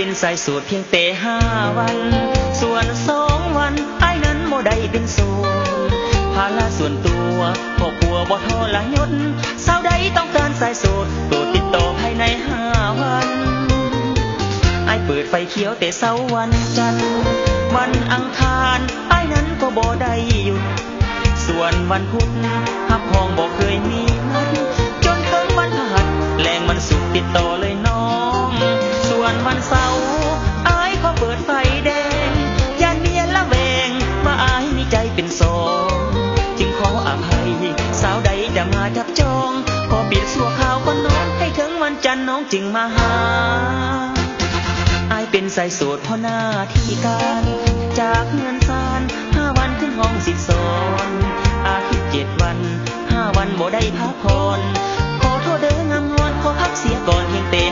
เป็นสายโสดเพียงแต่5 วันส่วน2 วันไอ้นั้นบ่ได้เป็นโสดภาระส่วนตัวครอบครัวบ่ทรยศสาวใดต้องการสายโสดโปรดติดต่อภายใน5 วันไอ้เปิดไฟเขียวแต่เสาร์วันจันทร์วันอังคารไอ้นั้นก็บ่ได้หยุดส่วนวันพุธหับห้องบ่เคยมีนัดจนถึงวันพฤหัสแลงวันศุกร์ติดต่อเลยน้องส่วนวันเสาร์อ้ายขอเปิดไฟแดงย่านเมียละแวงว่าอ้ายมีใจเป็นสองจึงขออภัยสาวใดจะมาจับจองขอปิดชั่วคราวก่อนน้องให้ถึงวันจันทร์น้องจึงมาหาอ้ายเป็นสายโสดเพราะหน้าที่การจากเงินศาล5 วันขึ้นห้องสิสอนอาทิตย์7 วัน5 วันบ่ได้พักผ่อนขอโทษเด้องามงอนขอพักเสียก่อนเพียงแต่